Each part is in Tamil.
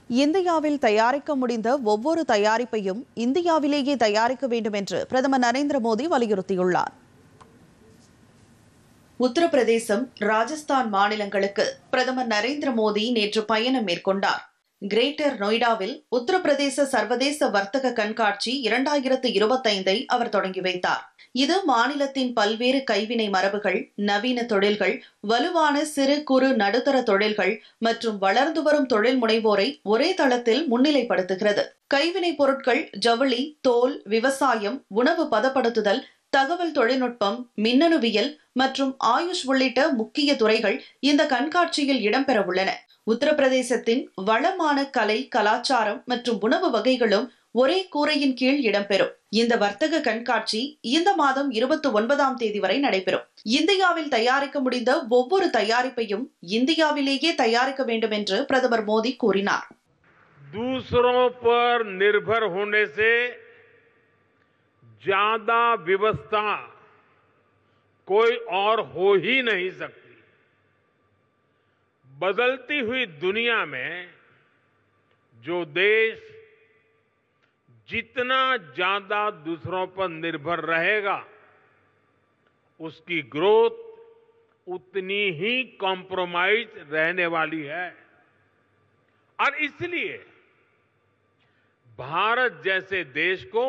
இந்தியாவில் தயாரிக்க முடிந்த ஒவ்வொரு தயாரிப்பையும் இந்தியாவிலேயே தயாரிக்க வேண்டும் என்று பிரதமர் நரேந்திர மோடி வலியுறுத்தியுள்ளார். உத்தரப்பிரதேசம், ராஜஸ்தான் மாநிலங்களுக்கு பிரதமர் நரேந்திர மோடி நேற்று பயணம் மேற்கொண்டார். கிரேட்டர் நொய்டாவில் உத்தரப்பிரதேச சர்வதேச வர்த்தக கண்காட்சி 2025 அவர் தொடங்கி வைத்தார். இது மாநிலத்தின் பல்வேறு கைவினை மரபுகள், நவீன தொழில்கள், வலுவான சிறு குறு நடுத்தர தொழில்கள் மற்றும் வளர்ந்து வரும் தொழில் முனைவோரை ஒரே தளத்தில் முன்னிலைப்படுத்துகிறது. கைவினைப் பொருட்கள், ஜவுளி, தோல், விவசாயம், உணவு பதப்படுத்துதல், தகவல் தொழில்நுட்பம், மின்னணுவியல் மற்றும் ஆயுஷ் உள்ளிட்ட முக்கிய துறைகள் இந்த கண்காட்சியில் இடம்பெற உள்ளன. உத்தரப்பிரதேசத்தின் வளமான கலை, கலாச்சாரம் மற்றும் உணவு வகைகளும் ஒரே கூரையின் கீழ் இடம்பெறும். இந்த வர்த்தக கண்காட்சி இந்த மாதம் 29ஆம் தேதி வரை நடைபெறும். இந்தியாவில் தயாரிக்க முடிந்த ஒவ்வொரு தயாரிப்பையும் இந்தியாவிலேயே தயாரிக்க வேண்டும் என்று பிரதமர் மோடி கூறினார். दूसरों पर निर्भर होने से ज्यादा व्यवस्था कोई और हो ही नहीं सकती. बदलती हुई दुनिया में जो देश जितना ज्यादा दूसरों पर निर्भर रहेगा, उसकी ग्रोथ उतनी ही कॉम्प्रोमाइज रहने वाली है. और इसलिए भारत जैसे देश को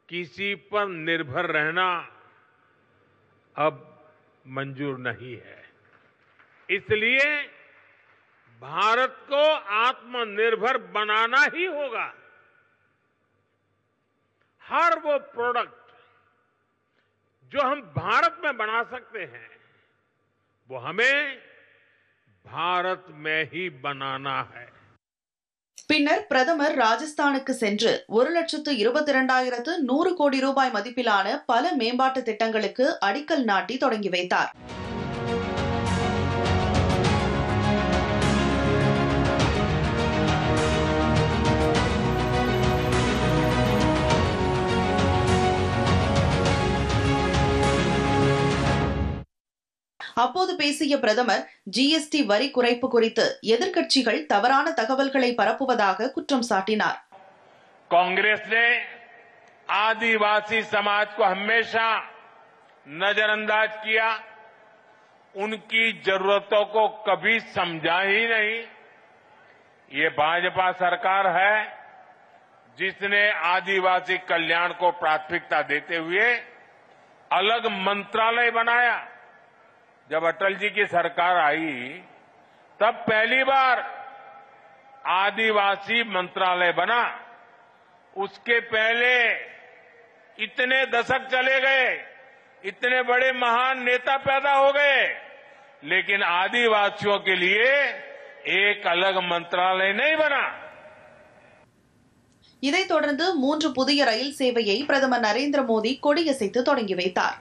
किसी पर निर्भर रहना अब मंजूर नहीं है. इसलिए भारत को आत्मनिर्भर बनाना ही होगा. हर वो प्रोडक्ट जो हम भारत में बना सकते हैं, वो हमें भारत में ही बनाना है. பின்னர் பிரதமர் ராஜஸ்தானுக்கு சென்று 1,22,100 கோடி ரூபாய் மதிப்பிலான பல மேம்பாட்டு திட்டங்களுக்கு அடிக்கல் நாட்டி தொடங்கி வைத்தார். அப்போது பேசிய பிரதமர் ஜிஎஸ்டி வரி குறைப்பு குறித்து எதிர்க்கட்சிகள் தவறான தகவல்களை பரப்புவதாக குற்றம் சாட்டினார். कांग्रेस ने आदिवासी समाज को हमेशा नजरअंदाज किया, उनकी जरूरतों को कभी समझा ही नहीं. ये भाजपा सरकार है जिसने आदिवासी कल्याण को प्राथमिकता देते हुए अलग मंत्रालय बनाया. जब अटल जी की सरकार आई तब पहली बार आदिवासी मंत्रालय बना. उसके पहले इतने दशक चले गए, इतने बड़े महान नेता पैदा हो गए, लेकिन आदिवासियों के लिए एक अलग मंत्रालय नहीं बना. இதைத் தொடர்ந்து 3 புதிய ரயில் சேவையை பிரதமர் நரேந்திர மோடி கொடியசைத்து தொடங்கி வைத்தார்.